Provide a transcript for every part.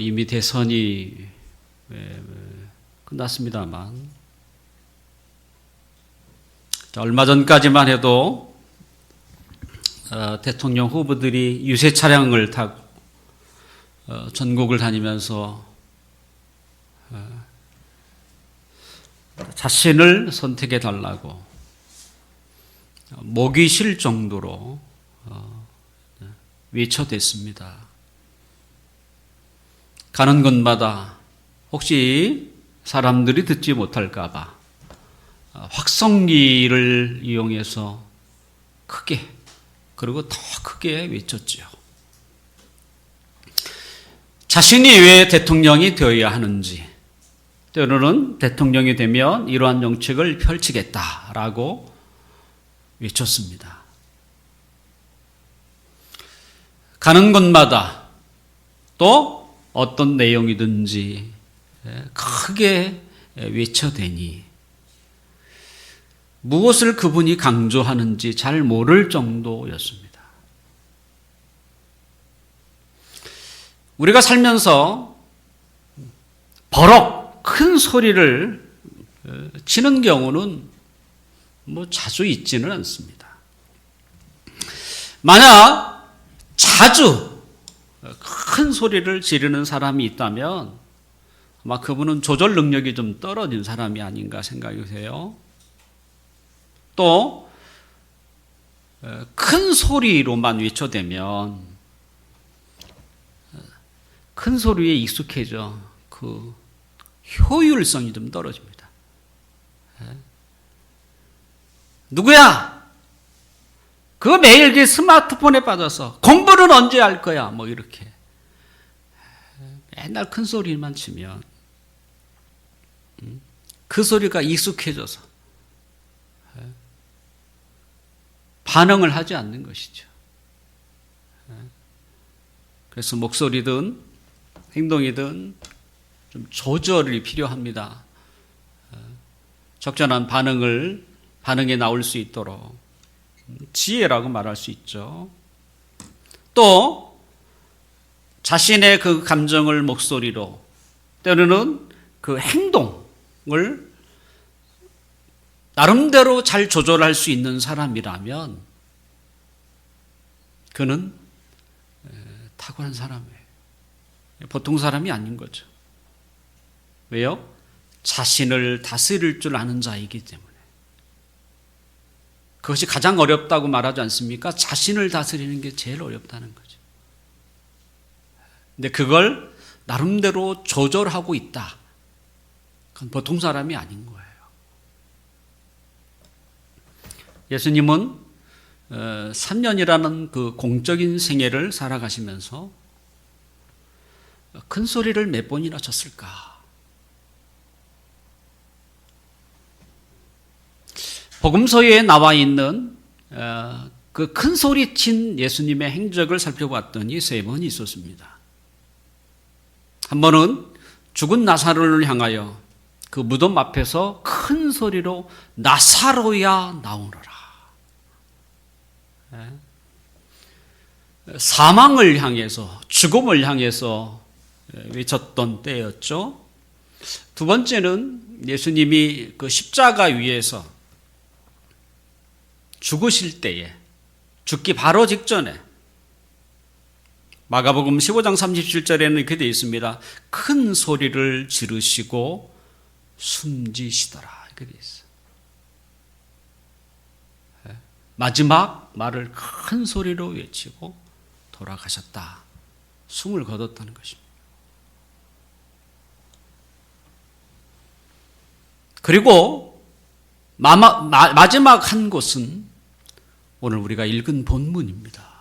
이미 대선이 끝났습니다만, 얼마 전까지만 해도 대통령 후보들이 유세 차량을 타고 전국을 다니면서 자신을 선택해 달라고 목이 쉴 정도로 외쳐댔습니다. 가는 곳마다 혹시 사람들이 듣지 못할까 봐 확성기를 이용해서 크게, 그리고 더 크게 외쳤지요. 자신이 왜 대통령이 되어야 하는지, 때로는 대통령이 되면 이러한 정책을 펼치겠다라고 외쳤습니다. 가는 곳마다 또 어떤 내용이든지 크게 외쳐대니 무엇을 그분이 강조하는지 잘 모를 정도였습니다. 우리가 살면서 버럭 큰 소리를 치는 경우는 자주 있지는 않습니다. 만약 자주 큰 소리를 지르는 사람이 있다면 아마 그분은 조절 능력이 좀 떨어진 사람이 아닌가 생각이 드세요. 또 큰 소리로만 외쳐대면 큰 소리에 익숙해져 그 효율성이 좀 떨어집니다. 누구야? 그거 매일 그 스마트폰에 빠져서 공부는 언제 할 거야? 이렇게 맨날 큰 소리만 치면 그 소리가 익숙해져서 반응을 하지 않는 것이죠. 그래서 목소리든 행동이든 좀 조절이 필요합니다. 적절한 반응에 나올 수 있도록 지혜라고 말할 수 있죠. 또 자신의 그 감정을 목소리로, 때로는 그 행동을 나름대로 잘 조절할 수 있는 사람이라면 그는 탁월한 사람이에요. 보통 사람이 아닌 거죠. 왜요? 자신을 다스릴 줄 아는 자이기 때문에. 그것이 가장 어렵다고 말하지 않습니까? 자신을 다스리는 게 제일 어렵다는 거죠. 근데 그걸 나름대로 조절하고 있다. 그건 보통 사람이 아닌 거예요. 예수님은 3년이라는 그 공적인 생애를 살아가시면서 큰 소리를 몇 번이나 쳤을까? 복음서에 나와 있는 그 큰 소리 친 예수님의 행적을 살펴봤더니 3번이 있었습니다. 한 번은 죽은 나사로를 향하여 그 무덤 앞에서 큰 소리로 나사로야 나오너라. 사망을 향해서, 죽음을 향해서 외쳤던 때였죠. 두 번째는 예수님이 그 십자가 위에서 죽으실 때에, 죽기 바로 직전에, 마가복음 15장 37절에는 이렇게 되어 있습니다. 큰 소리를 지르시고 숨지시더라. 이렇게 되어 있어요. 마지막 말을 큰 소리로 외치고 돌아가셨다. 숨을 거뒀다는 것입니다. 그리고 마지막 한 곳은 오늘 우리가 읽은 본문입니다.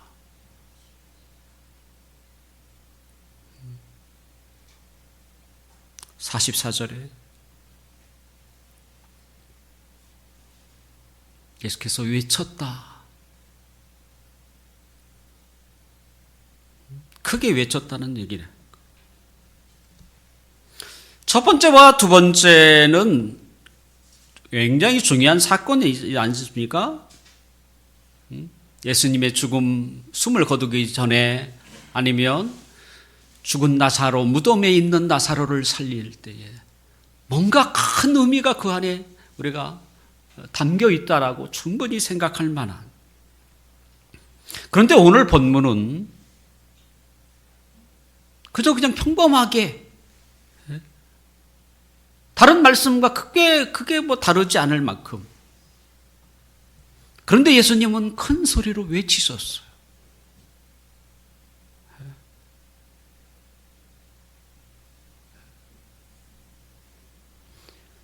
44절에 계속해서 외쳤다. 크게 외쳤다는 얘기를. 첫 번째와 두 번째는 굉장히 중요한 사건이 아니십니까? 예수님의 죽음, 숨을 거두기 전에, 아니면 죽은 나사로, 무덤에 있는 나사로를 살릴 때에 뭔가 큰 의미가 그 안에 우리가 담겨 있다라고 충분히 생각할 만한. 그런데 오늘 본문은 그저 그냥 평범하게 다른 말씀과 크게 뭐 다르지 않을 만큼. 그런데 예수님은 큰 소리로 외치셨어요.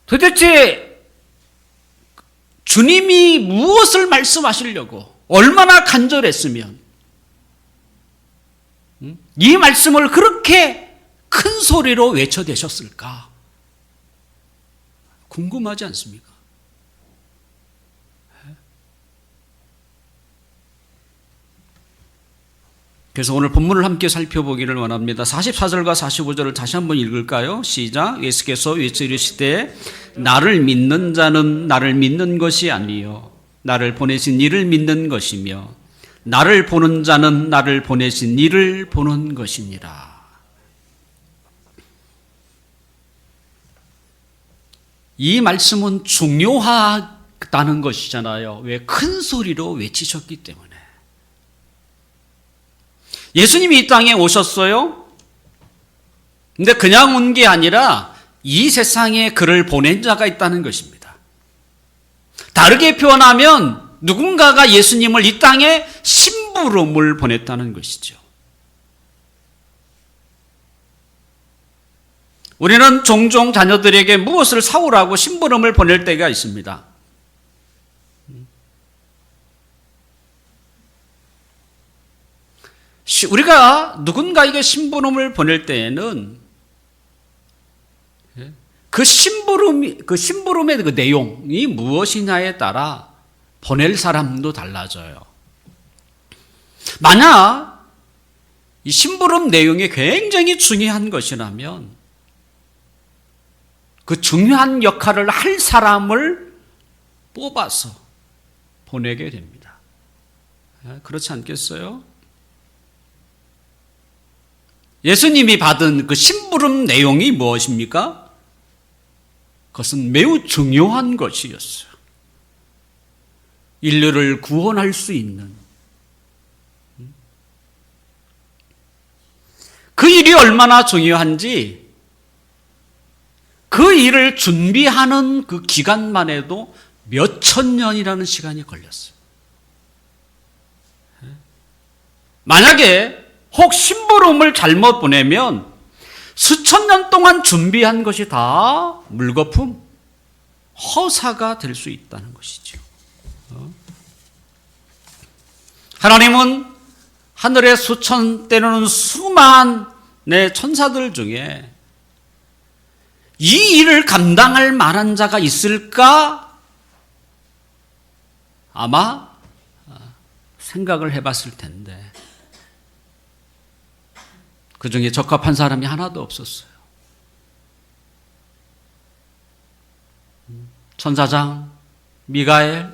도대체 주님이 무엇을 말씀하시려고 얼마나 간절했으면 이 말씀을 그렇게 큰 소리로 외쳐대셨을까? 궁금하지 않습니까? 그래서 오늘 본문을 함께 살펴보기를 원합니다. 44절과 45절을 다시 한번 읽을까요? 시작. 예수께서 외치시되 나를 믿는 자는 나를 믿는 것이 아니요 나를 보내신 이를 믿는 것이며 나를 보는 자는 나를 보내신 이를 보는 것이니라. 이 말씀은 중요하다는 것이잖아요. 왜? 큰 소리로 외치셨기 때문에. 예수님이 이 땅에 오셨어요. 근데 그냥 온 게 아니라 이 세상에 그를 보낸 자가 있다는 것입니다. 다르게 표현하면 누군가가 예수님을 이 땅에 심부름을 보냈다는 것이죠. 우리는 종종 자녀들에게 무엇을 사오라고 심부름을 보낼 때가 있습니다. 우리가 누군가에게 심부름을 보낼 때에는 그 심부름의 그 내용이 무엇이냐에 따라 보낼 사람도 달라져요. 만약 이 심부름 내용이 굉장히 중요한 것이라면 그 중요한 역할을 할 사람을 뽑아서 보내게 됩니다. 그렇지 않겠어요? 예수님이 받은 그 심부름 내용이 무엇입니까? 그것은 매우 중요한 것이었어요. 인류를 구원할 수 있는 그 일이 얼마나 중요한지 그 일을 준비하는 그 기간만 해도 몇천 년이라는 시간이 걸렸어요. 만약에 혹 심부름을 잘못 보내면 수천 년 동안 준비한 것이 다 물거품, 허사가 될 수 있다는 것이죠. 하나님은 하늘의 수천 때로는 수만의 천사들 중에 이 일을 감당할 만한 자가 있을까? 아마 생각을 해봤을 텐데 그 중에 적합한 사람이 하나도 없었어요. 천사장 미가엘,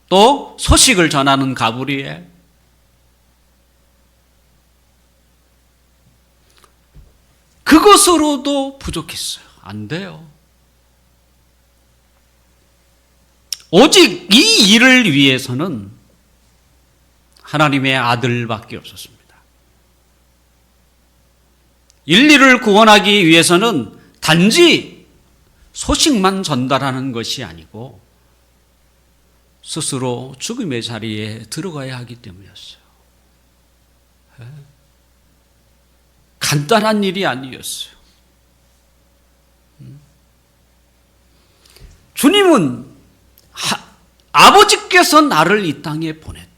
또 소식을 전하는 가브리엘, 그것으로도 부족했어요. 안 돼요. 오직 이 일을 위해서는 하나님의 아들밖에 없었습니다. 인류를 구원하기 위해서는 단지 소식만 전달하는 것이 아니고 스스로 죽음의 자리에 들어가야 하기 때문이었어요. 간단한 일이 아니었어요. 주님은 아버지께서 나를 이 땅에 보냈다.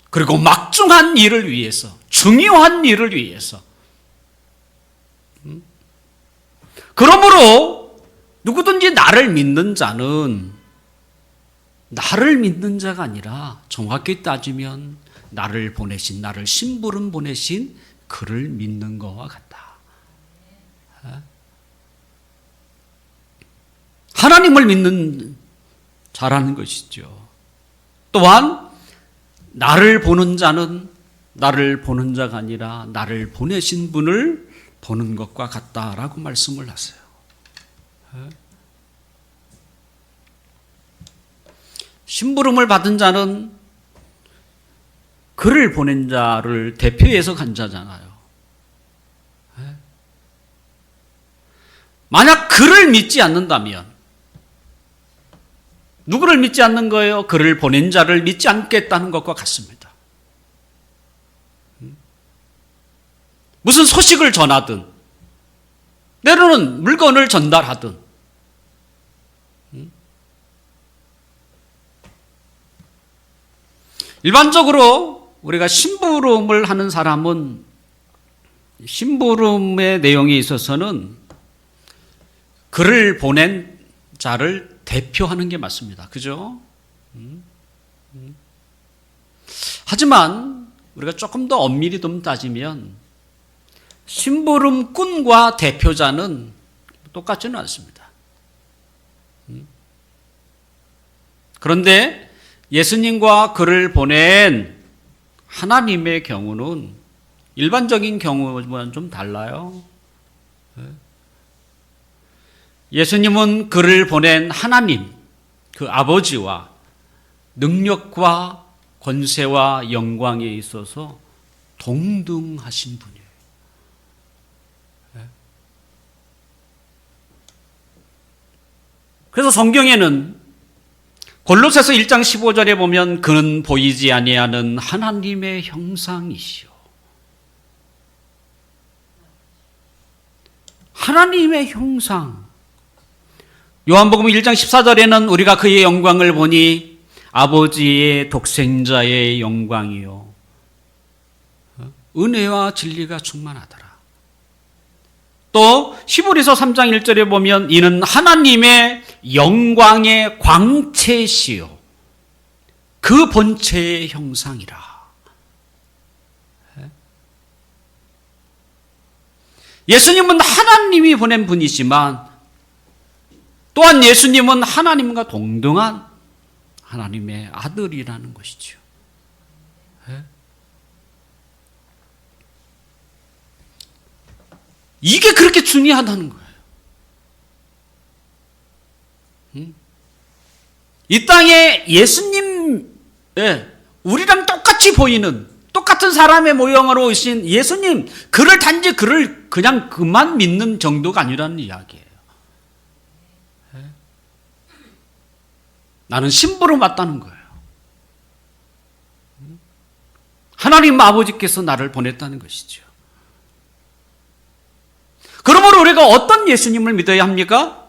그리고 막중한 일을 위해서, 중요한 일을 위해서. 그러므로 누구든지 나를 믿는 자는 나를 믿는 자가 아니라 정확히 따지면 나를 보내신, 나를 심부름 보내신 그를 믿는 것과 같다. 하나님을 믿는 자라는 것이죠. 또한 나를 보는 자는 나를 보는 자가 아니라 나를 보내신 분을 보는 것과 같다라고 말씀을 하세요. 심부름을 받은 자는 그를 보낸 자를 대표해서 간 자잖아요. 만약 그를 믿지 않는다면, 누구를 믿지 않는 거예요? 그를 보낸 자를 믿지 않겠다는 것과 같습니다. 무슨 소식을 전하든, 때로는 물건을 전달하든, 일반적으로 우리가 심부름을 하는 사람은 심부름의 내용에 있어서는 그를 보낸 자를 대표하는 게 맞습니다. 그죠? 하지만 우리가 조금 더 엄밀히 좀 따지면 심부름꾼과 대표자는 똑같지는 않습니다. 그런데 예수님과 그를 보낸 하나님의 경우는 일반적인 경우와는 좀 달라요. 예수님은 그를 보낸 하나님, 그 아버지와 능력과 권세와 영광에 있어서 동등하신 분이에요. 그래서 성경에는 골로새서 1장 15절에 보면 그는 보이지 아니하는 하나님의 형상이시오. 하나님의 형상. 요한복음 1장 14절에는 우리가 그의 영광을 보니 아버지의 독생자의 영광이요 은혜와 진리가 충만하더라. 또 히브리서 3장 1절에 보면 이는 하나님의 영광의 광채시요 그 본체의 형상이라. 예수님은 하나님이 보낸 분이지만 또한 예수님은 하나님과 동등한 하나님의 아들이라는 것이죠. 이게 그렇게 중요하다는 거예요. 이 땅에 예수님, 우리랑 똑같이 보이는 똑같은 사람의 모형으로 오신 예수님, 그를 단지 그를 그냥 그만 믿는 정도가 아니라는 이야기예요. 나는 심부름 왔다는 거예요. 하나님 아버지께서 나를 보냈다는 것이죠. 그러므로 우리가 어떤 예수님을 믿어야 합니까?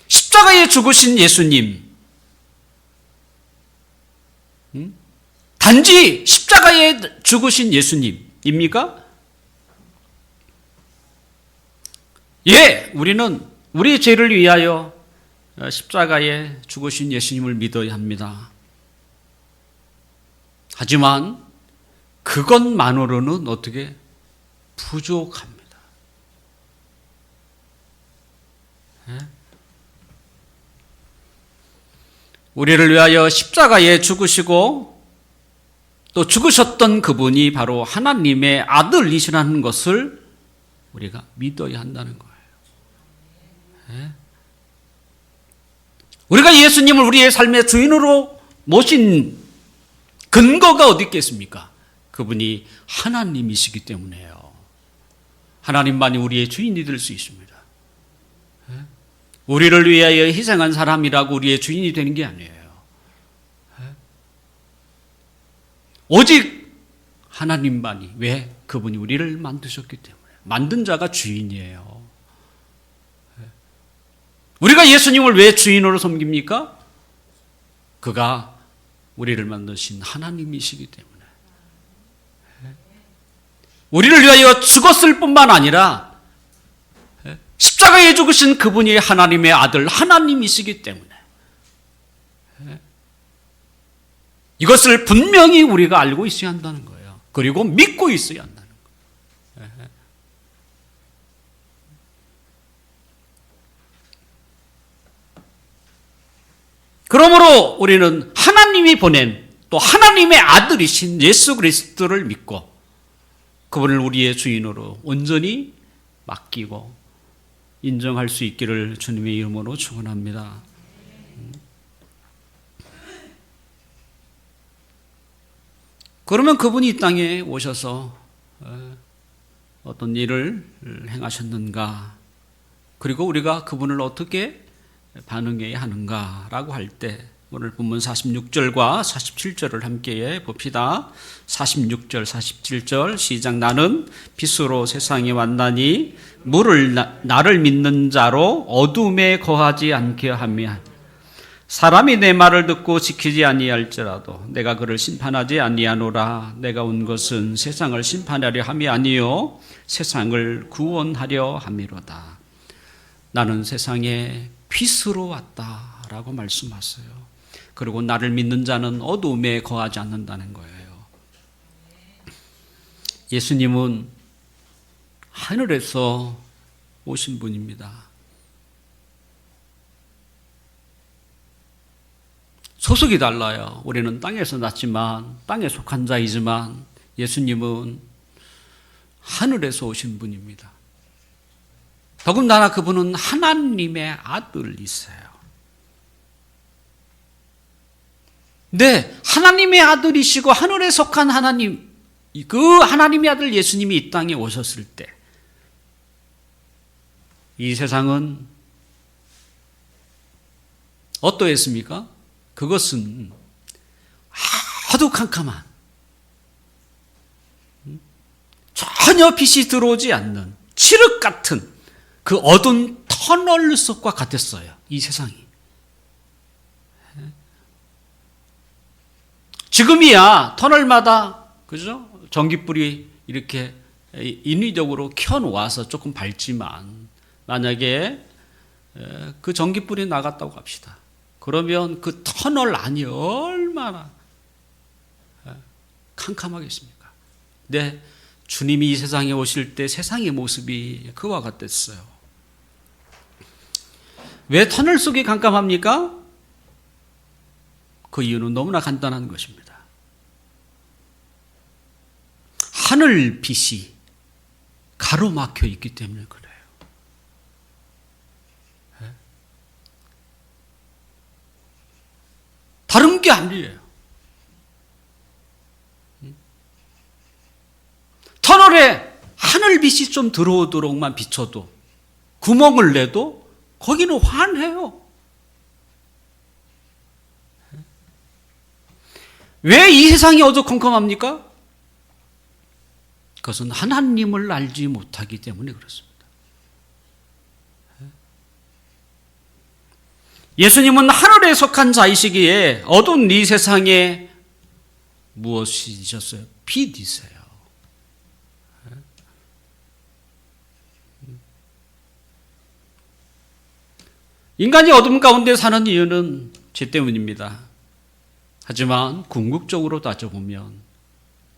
십자가에 죽으신 예수님. 단지 십자가에 죽으신 예수님입니까? 예, 우리는 우리의 죄를 위하여 십자가에 죽으신 예수님을 믿어야 합니다. 하지만 그것만으로는 어떻게 부족합니다. 우리를 위하여 십자가에 죽으시고 또 죽으셨던 그분이 바로 하나님의 아들이시라는 것을 우리가 믿어야 한다는 거예요. 우리가 예수님을 우리의 삶의 주인으로 모신 근거가 어디 있겠습니까? 그분이 하나님이시기 때문에요. 하나님만이 우리의 주인이 될 수 있습니다. 우리를 위하여 희생한 사람이라고 우리의 주인이 되는 게 아니에요. 오직 하나님만이. 왜? 그분이 우리를 만드셨기 때문에. 만든 자가 주인이에요. 우리가 예수님을 왜 주인으로 섬깁니까? 그가 우리를 만드신 하나님이시기 때문에. 우리를 위하여 죽었을 뿐만 아니라 십자가에 죽으신 그분이 하나님의 아들 하나님이시기 때문에 이것을 분명히 우리가 알고 있어야 한다는 거예요. 그리고 믿고 있어야 한다는 거예요. 그러므로 우리는 하나님 하나님이 보낸 또 하나님의 아들이신 예수 그리스도를 믿고 그분을 우리의 주인으로 온전히 맡기고 인정할 수 있기를 주님의 이름으로 축원합니다. 그러면 그분이 이 땅에 오셔서 어떤 일을 행하셨는가, 그리고 우리가 그분을 어떻게 반응해야 하는가라고 할 때 오늘 본문 46절과 47절을 함께 봅시다. 46절, 47절 시작. 나는 빛으로 세상에 왔나니 나를 믿는 자로 어둠에 거하지 않게 하며 사람이 내 말을 듣고 지키지 아니할지라도 내가 그를 심판하지 아니하노라. 내가 온 것은 세상을 심판하려 함이 아니요 세상을 구원하려 함이로다. 나는 세상에 빛으로 왔다라고 말씀하세요. 그리고 나를 믿는 자는 어둠에 거하지 않는다는 거예요. 예수님은 하늘에서 오신 분입니다. 소속이 달라요. 우리는 땅에서 났지만, 땅에 속한 자이지만 예수님은 하늘에서 오신 분입니다. 더군다나 그분은 하나님의 아들이세요. 네, 하나님의 아들이시고 하늘에 속한 하나님, 그 하나님의 아들 예수님이 이 땅에 오셨을 때 이 세상은 어떠했습니까? 그것은 아주 캄캄한, 전혀 빛이 들어오지 않는 칠흑 같은 그 어두운 터널 속과 같았어요. 이 세상이. 지금이야 터널마다 그죠? 전깃불이 이렇게 인위적으로 켜놓아서 조금 밝지만 만약에 그 전깃불이 나갔다고 합시다. 그러면 그 터널 안이 얼마나 캄캄하겠습니까? 네, 주님이 이 세상에 오실 때 세상의 모습이 그와 같았어요. 왜 터널 속이 깜깜합니까? 그 이유는 너무나 간단한 것입니다. 하늘 빛이 가로막혀 있기 때문에 그래요. 다른 게 아니에요. 터널에 하늘빛이 좀 들어오도록만 비춰도, 구멍을 내도 거기는 환해요. 왜 이 세상이 어두컴컴합니까? 그것은 하나님을 알지 못하기 때문에 그렇습니다. 예수님은 하늘에 속한 자이시기에 어두운 이 세상에 무엇이셨어요? 빛이세요. 인간이 어둠 가운데 사는 이유는 죄 때문입니다. 하지만 궁극적으로 따져보면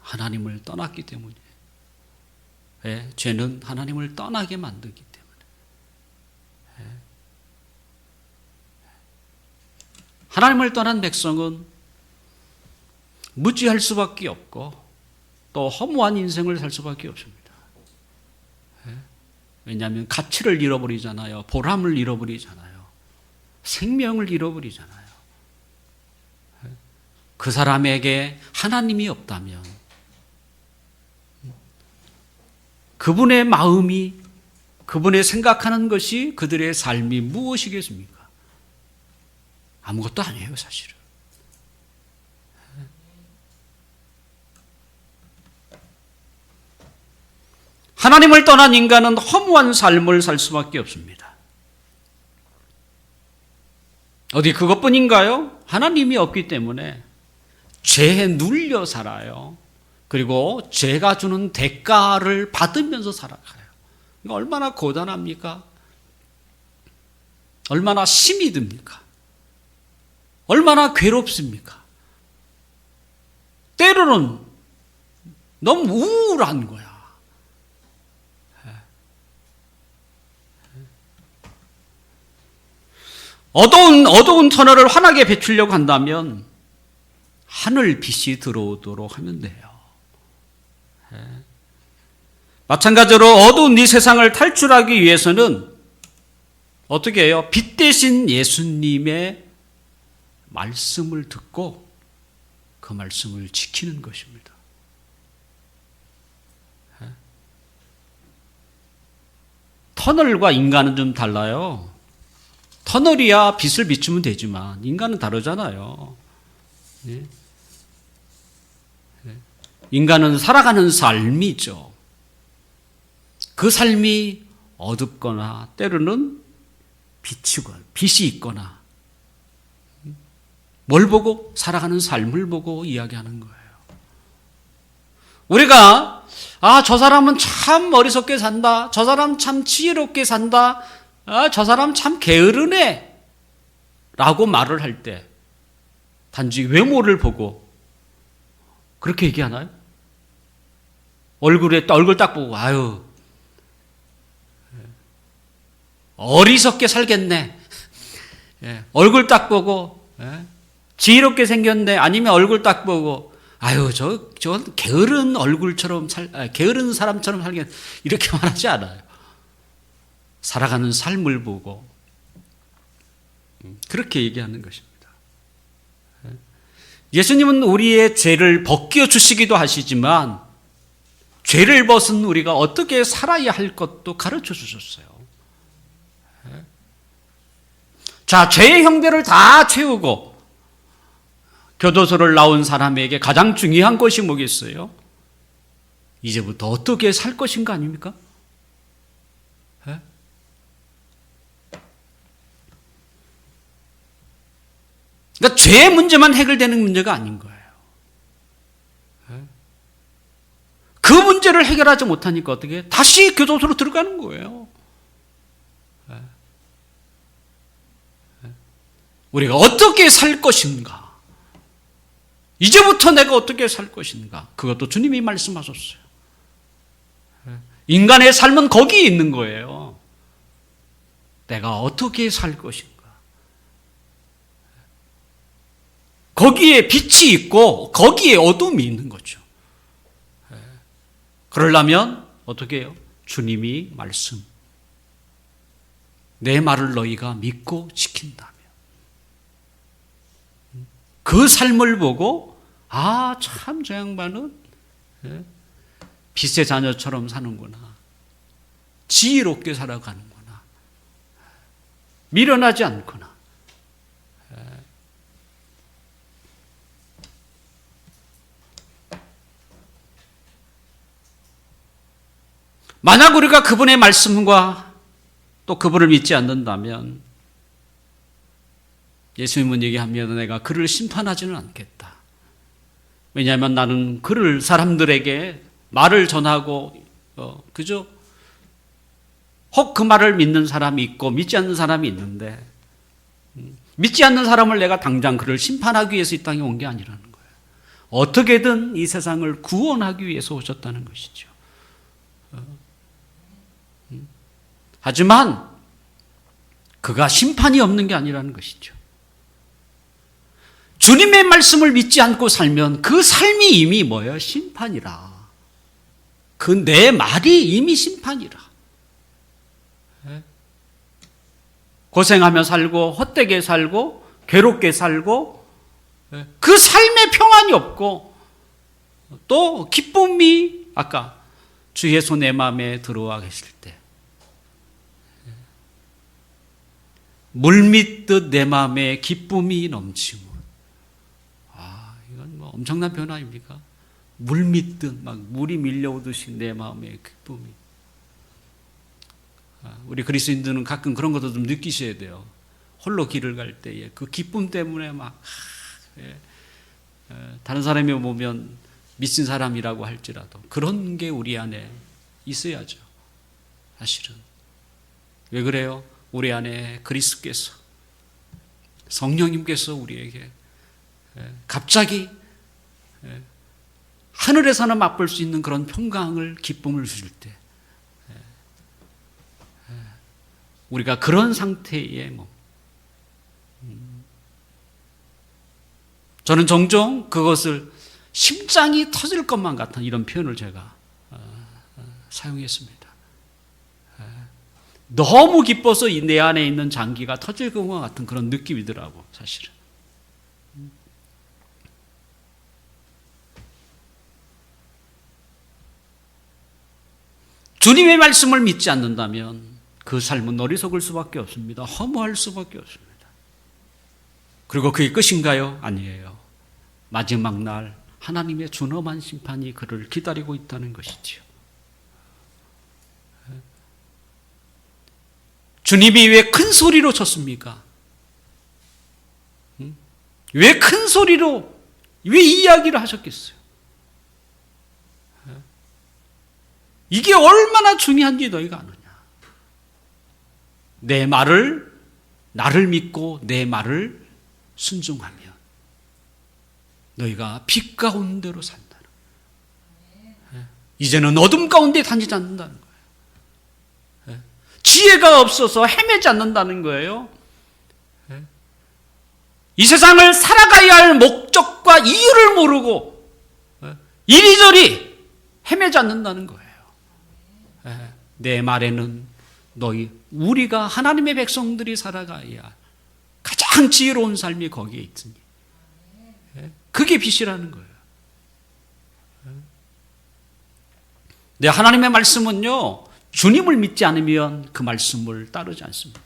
하나님을 떠났기 때문이에요. 왜? 죄는 하나님을 떠나게 만들기 때문에. 하나님을 떠난 백성은 무지할 수밖에 없고 또 허무한 인생을 살 수밖에 없습니다. 왜냐하면 가치를 잃어버리잖아요. 보람을 잃어버리잖아요. 생명을 잃어버리잖아요. 그 사람에게 하나님이 없다면 그분의 마음이, 그분의 생각하는 것이 그들의 삶이 무엇이겠습니까? 아무것도 아니에요, 사실은. 하나님을 떠난 인간은 허무한 삶을 살 수밖에 없습니다. 어디 그것뿐인가요? 하나님이 없기 때문에 죄에 눌려 살아요. 그리고 죄가 주는 대가를 받으면서 살아가요. 얼마나 고단합니까? 얼마나 힘이 듭니까? 얼마나 괴롭습니까? 때로는 너무 우울한 거야. 어두운 터널을 환하게 비추려고 한다면 하늘 빛이 들어오도록 하면 돼요. 마찬가지로 어두운 이 세상을 탈출하기 위해서는 어떻게 해요? 빛 대신 예수님의 말씀을 듣고 그 말씀을 지키는 것입니다. 터널과 인간은 좀 달라요. 터널이야 빛을 비추면 되지만 인간은 다르잖아요. 인간은 살아가는 삶이죠. 그 삶이 어둡거나 때로는 빛이 있거나 뭘 보고? 살아가는 삶을 보고 이야기하는 거예요. 우리가 저 사람은 참 어리석게 산다. 저 사람 참 지혜롭게 산다. 저 사람 참 게으르네. 라고 말을 할 때 단지 외모를 보고 그렇게 얘기하나요? 얼굴 딱 보고 어리석게 살겠네. 얼굴 딱 보고 지혜롭게 생겼네. 아니면 얼굴 딱 보고 저 게으른 얼굴처럼 게으른 사람처럼 살겠네. 이렇게 말하지 않아요. 살아가는 삶을 보고 그렇게 얘기하는 것입니다. 예수님은 우리의 죄를 벗겨 주시기도 하시지만 죄를 벗은 우리가 어떻게 살아야 할 것도 가르쳐 주셨어요. 자, 죄의 형벌을 다 채우고 교도소를 나온 사람에게 가장 중요한 것이 뭐겠어요? 이제부터 어떻게 살 것인가 아닙니까? 그러니까 죄의 문제만 해결되는 문제가 아닌 거예요. 그 문제를 해결하지 못하니까 어떻게 해요? 다시 교도소로 들어가는 거예요. 우리가 어떻게 살 것인가? 이제부터 내가 어떻게 살 것인가? 그것도 주님이 말씀하셨어요. 인간의 삶은 거기에 있는 거예요. 내가 어떻게 살 것인가? 거기에 빛이 있고 거기에 어둠이 있는 거죠. 그러려면 어떻게 해요? 주님이 말씀. 내 말을 너희가 믿고 지킨다면 그 삶을 보고 참 저 양반은 빛의 자녀처럼 사는구나. 지혜롭게 살아가는구나. 미련하지 않구나. 만약 우리가 그분의 말씀과 또 그분을 믿지 않는다면 예수님은 얘기하면 내가 그를 심판하지는 않겠다. 왜냐하면 나는 그를 사람들에게 말을 전하고 그죠? 혹 그 말을 믿는 사람이 있고 믿지 않는 사람이 있는데 믿지 않는 사람을 내가 당장 그를 심판하기 위해서 이 땅에 온 게 아니라는 거예요. 어떻게든 이 세상을 구원하기 위해서 오셨다는 것이죠. 하지만 그가 심판이 없는 게 아니라는 것이죠. 주님의 말씀을 믿지 않고 살면 그 삶이 이미 뭐예요? 심판이라. 그 내 말이 이미 심판이라. 고생하며 살고 헛되게 살고 괴롭게 살고 그 삶에 평안이 없고 또 기쁨이 아까 주 예수 내 마음에 들어와 계실 때 물밀듯 내 마음에 기쁨이 넘치고 이건 뭐 엄청난 변화 아닙니까? 물밀듯 막 물이 밀려오듯이 내 마음에 기쁨이. 우리 그리스도인들은 가끔 그런 것도 좀 느끼셔야 돼요. 홀로 길을 갈 때에 그 기쁨 때문에 막 다른 사람이 보면 미친 사람이라고 할지라도 그런 게 우리 안에 있어야죠. 사실은. 왜 그래요? 우리 안에 그리스도께서 성령님께서 우리에게 갑자기 하늘에서는 맛볼 수 있는 그런 평강을 기쁨을 주실 때 우리가 그런 상태에 저는 종종 그것을 심장이 터질 것만 같은 이런 표현을 제가 사용했습니다. 너무 기뻐서 내 안에 있는 장기가 터질 것만 같은 그런 느낌이더라고, 사실은. 주님의 말씀을 믿지 않는다면 그 삶은 어리석을 수밖에 없습니다. 허무할 수밖에 없습니다. 그리고 그게 끝인가요? 아니에요. 마지막 날 하나님의 준엄한 심판이 그를 기다리고 있다는 것이지요. 주님이 왜 큰 소리로 쳤습니까? 왜 큰 소리로, 왜 이야기를 하셨겠어요? 이게 얼마나 중요한지 너희가 아느냐. 내 말을, 나를 믿고 내 말을 순종하면 너희가 빛 가운데로 산다. 이제는 어둠 가운데 다니지 않는다는 거예요. 지혜가 없어서 헤매지 않는다는 거예요. 이 세상을 살아가야 할 목적과 이유를 모르고 이리저리 헤매지 않는다는 거예요. 내 말에는 우리가 하나님의 백성들이 살아가야 가장 지혜로운 삶이 거기에 있으니 그게 빛이라는 거예요. 네, 하나님의 말씀은요, 주님을 믿지 않으면 그 말씀을 따르지 않습니다.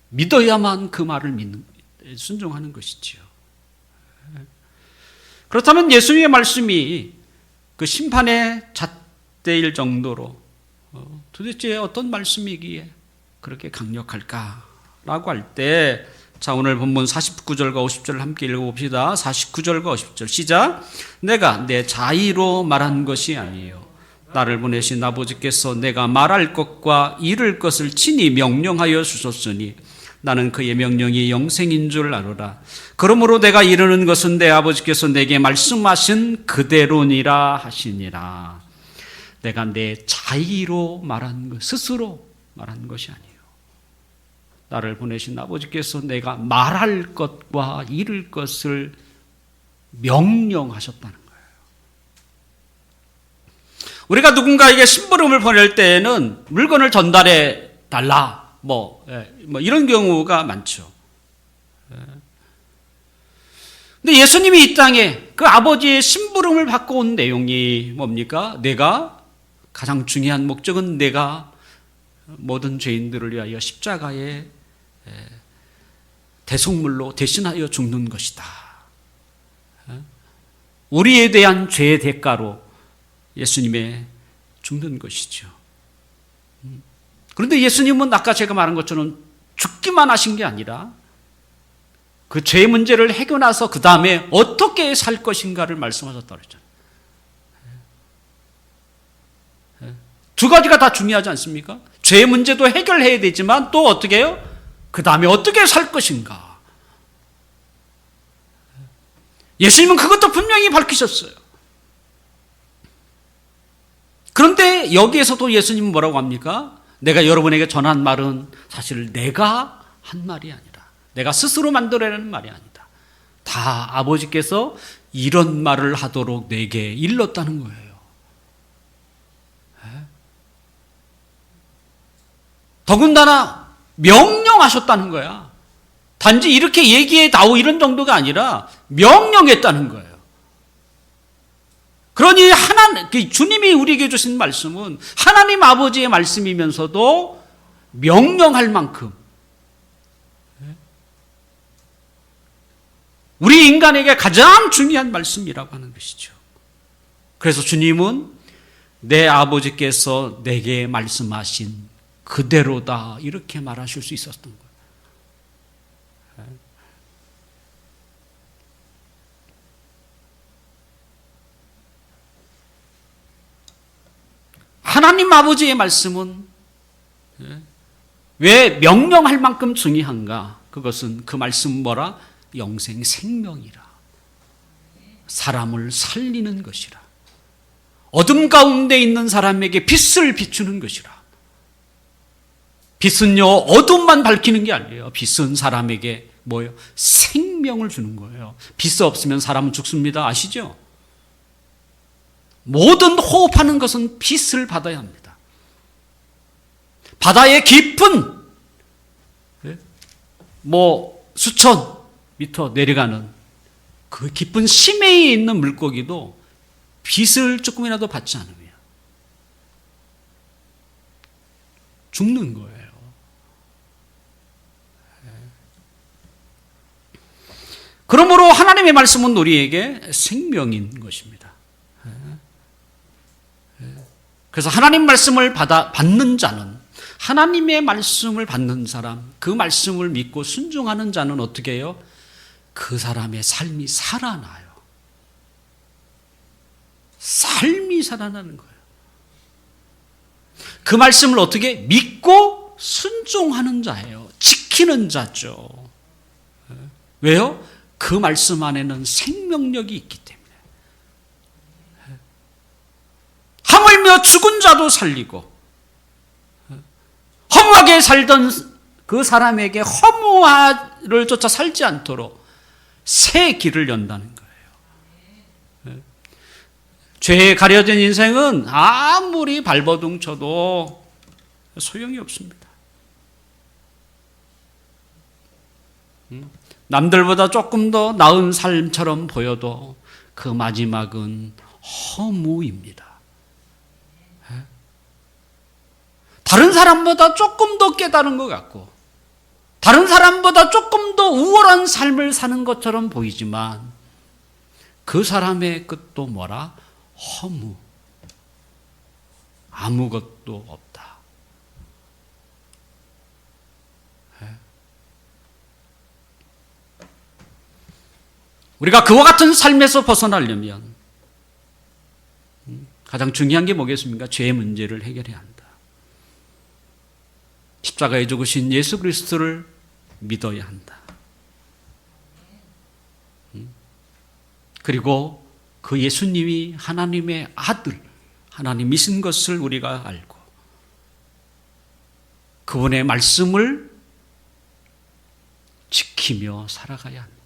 믿어야만 그 말을 순종하는 것이지요. 그렇다면 예수님의 말씀이 그 심판의 잣대일 정도로 도대체 어떤 말씀이기에 그렇게 강력할까라고 할 때, 자, 오늘 본문 49절과 50절을 함께 읽어봅시다. 49절과 50절 시작. 내가 내 자의로 말한 것이 아니에요. 나를 보내신 아버지께서 내가 말할 것과 이룰 것을 친히 명령하여 주셨으니 나는 그의 명령이 영생인 줄 알아라. 그러므로 내가 이르는 것은 내 아버지께서 내게 말씀하신 그대로니라 하시니라. 내가 내 자의로 말한 것, 스스로 말한 것이 아니에요. 나를 보내신 아버지께서 내가 말할 것과 이룰 것을 명령하셨다는 거예요. 우리가 누군가에게 심부름을 보낼 때에는 물건을 전달해 달라, 이런 경우가 많죠. 근데 예수님이 이 땅에 그 아버지의 심부름을 받고 온 내용이 뭡니까? 가장 중요한 목적은 내가 모든 죄인들을 위하여 십자가에 대속물로 대신하여 죽는 것이다. 우리에 대한 죄의 대가로 예수님의 죽는 것이죠. 그런데 예수님은 아까 제가 말한 것처럼 죽기만 하신 게 아니라 그 죄 문제를 해결해서 그 다음에 어떻게 살 것인가를 말씀하셨다고 했잖아요. 두 가지가 다 중요하지 않습니까? 죄 문제도 해결해야 되지만 또 어떻게 해요? 그 다음에 어떻게 살 것인가. 예수님은 그것도 분명히 밝히셨어요. 그런데 여기에서도 예수님은 뭐라고 합니까? 내가 여러분에게 전한 말은 사실 내가 한 말이 아니라, 내가 스스로 만들어내는 말이 아니다. 다 아버지께서 이런 말을 하도록 내게 일렀다는 거예요. 더군다나 명령하셨다는 거야. 단지 이렇게 얘기해 다오 이런 정도가 아니라 명령했다는 거예요. 그러니 주님이 우리에게 주신 말씀은 하나님 아버지의 말씀이면서도 명령할 만큼 우리 인간에게 가장 중요한 말씀이라고 하는 것이죠. 그래서 주님은 내 아버지께서 내게 말씀하신 그대로다, 이렇게 말하실 수 있었던 거예요. 하나님 아버지의 말씀은 왜 명령할 만큼 중요한가? 그것은 그 말씀 뭐라? 영생 생명이라. 사람을 살리는 것이라. 어둠 가운데 있는 사람에게 빛을 비추는 것이라. 빛은요, 어둠만 밝히는 게 아니에요. 빛은 사람에게 뭐예요? 생명을 주는 거예요. 빛이 없으면 사람은 죽습니다. 아시죠? 모든 호흡하는 것은 빛을 받아야 합니다. 바다의 깊은 수천 미터 내려가는 그 깊은 심해에 있는 물고기도 빛을 조금이라도 받지 않으면 죽는 거예요. 그러므로 하나님의 말씀은 우리에게 생명인 것입니다. 그래서 하나님 말씀을 받는 자는, 하나님의 말씀을 받는 사람, 그 말씀을 믿고 순종하는 자는 어떻게 해요? 그 사람의 삶이 살아나요. 삶이 살아나는 거예요. 그 말씀을 어떻게 믿고 순종하는 자예요. 지키는 자죠. 왜요? 그 말씀 안에는 생명력이 있기 때문에. 하물며 죽은 자도 살리고 허무하게 살던 그 사람에게 허무를 쫓아 살지 않도록 새 길을 연다는 거예요. 죄에 가려진 인생은 아무리 발버둥 쳐도 소용이 없습니다. 남들보다 조금 더 나은 삶처럼 보여도 그 마지막은 허무입니다. 다른 사람보다 조금 더 깨달은 것 같고 다른 사람보다 조금 더 우월한 삶을 사는 것처럼 보이지만 그 사람의 끝도 뭐라? 허무. 아무것도 없다. 우리가 그와 같은 삶에서 벗어나려면 가장 중요한 게 뭐겠습니까? 죄의 문제를 해결해야 한다. 십자가에 죽으신 예수 그리스도를 믿어야 한다. 그리고 그 예수님이 하나님의 아들, 하나님이신 것을 우리가 알고 그분의 말씀을 지키며 살아가야 한다.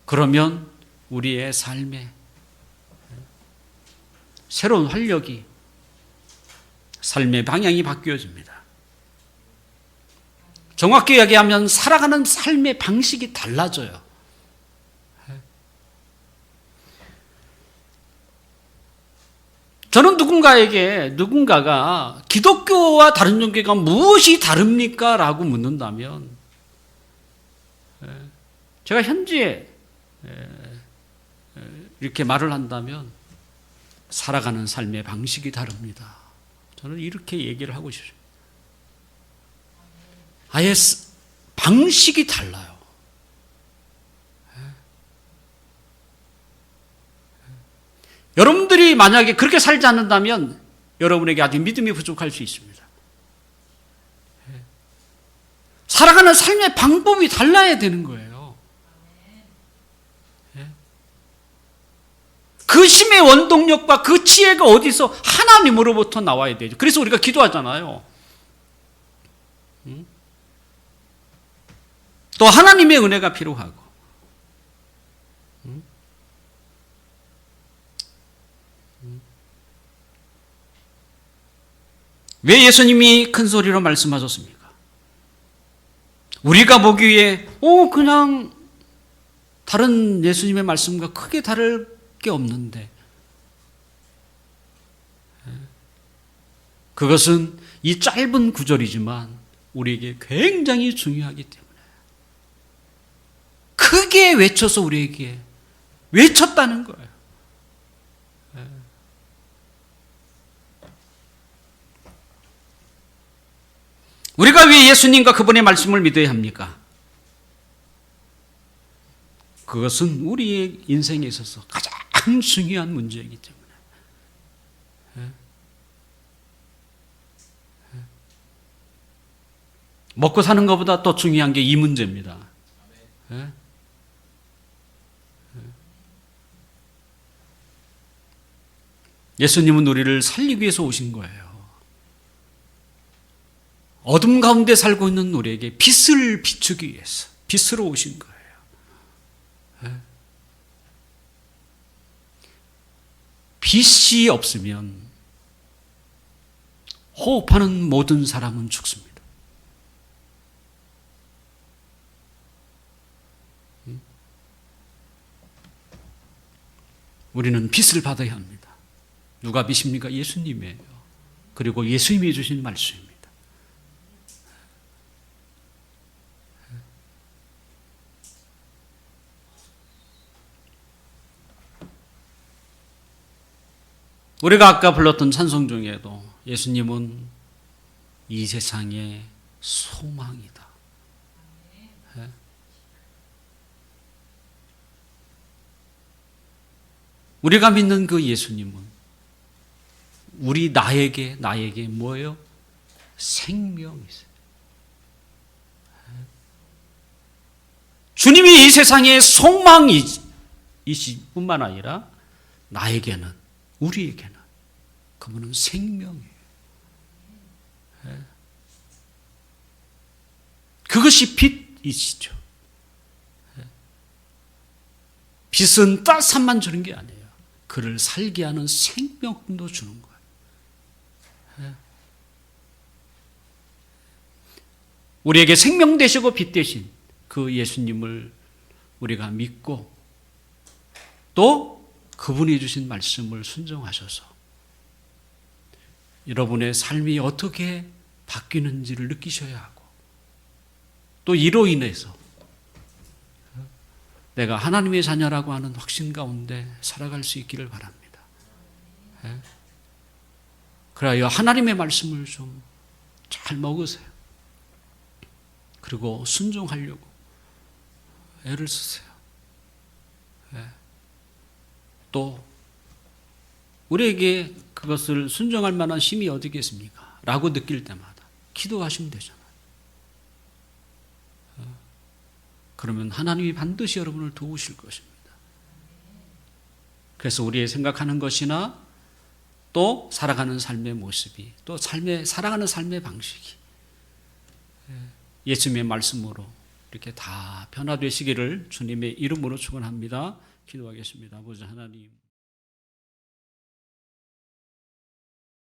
그러면 우리의 삶에 새로운 활력이, 삶의 방향이 바뀌어집니다. 정확히 이야기하면 살아가는 삶의 방식이 달라져요. 저는 누군가가 기독교와 다른 종교가 무엇이 다릅니까? 라고 묻는다면 제가 현재 이렇게 말을 한다면 살아가는 삶의 방식이 다릅니다. 저는 이렇게 얘기를 하고 싶어요. 아예 방식이 달라요. 여러분들이 만약에 그렇게 살지 않는다면 여러분에게 아직 믿음이 부족할 수 있습니다. 살아가는 삶의 방법이 달라야 되는 거예요. 그 힘의 원동력과 그 지혜가 어디서? 하나님으로부터 나와야 되죠. 그래서 우리가 기도하잖아요. 또 하나님의 은혜가 필요하고. 왜 예수님이 큰 소리로 말씀하셨습니까? 우리가 보기에 그냥 다른 예수님의 말씀과 크게 다를 게 없는데 그것은 이 짧은 구절이지만 우리에게 굉장히 중요하기 때문에 크게 외쳐서 우리에게 외쳤다는 거예요. 우리가 왜 예수님과 그분의 말씀을 믿어야 합니까? 그것은 우리의 인생에 있어서 가장 중요한 문제이기 때문에 먹고 사는 것보다 더 중요한 게 이 문제입니다. 예수님은 우리를 살리기 위해서 오신 거예요. 어둠 가운데 살고 있는 우리에게 빛을 비추기 위해서 빛으로 오신 거예요. 빛이 없으면 호흡하는 모든 사람은 죽습니다. 우리는 빛을 받아야 합니다. 누가 빛입니까? 예수님이에요. 그리고 예수님이 주신 말씀입니다. 우리가 아까 불렀던 찬송 중에도 예수님은 이 세상의 소망이다. 우리가 믿는 그 예수님은 우리 나에게 뭐예요? 생명이세요. 주님이 이 세상의 소망이실 뿐만 아니라 나에게는, 우리에게는 그분은 생명이에요. 그것이 빛이시죠. 빛은 따뜻함만 주는 게 아니에요. 그를 살게 하는 생명도 주는 거예요. 우리에게 생명 되시고 빛 되신 그 예수님을 우리가 믿고 또 그분이 주신 말씀을 순종하셔서 여러분의 삶이 어떻게 바뀌는지를 느끼셔야 하고 또 이로 인해서 내가 하나님의 자녀라고 하는 확신 가운데 살아갈 수 있기를 바랍니다. 그래야 하나님의 말씀을 좀 잘 먹으세요. 그리고 순종하려고 애를 쓰세요. 또 우리에게 그것을 순종할 만한 힘이 어디 있겠습니까? 라고 느낄 때마다 기도하시면 되잖아요. 그러면 하나님이 반드시 여러분을 도우실 것입니다. 그래서 우리의 생각하는 것이나 또 살아가는 삶의 모습이 또 살아가는 삶의 방식이 예수님의 말씀으로 이렇게 다 변화되시기를 주님의 이름으로 축원합니다. 기도하겠습니다. 아버지 하나님.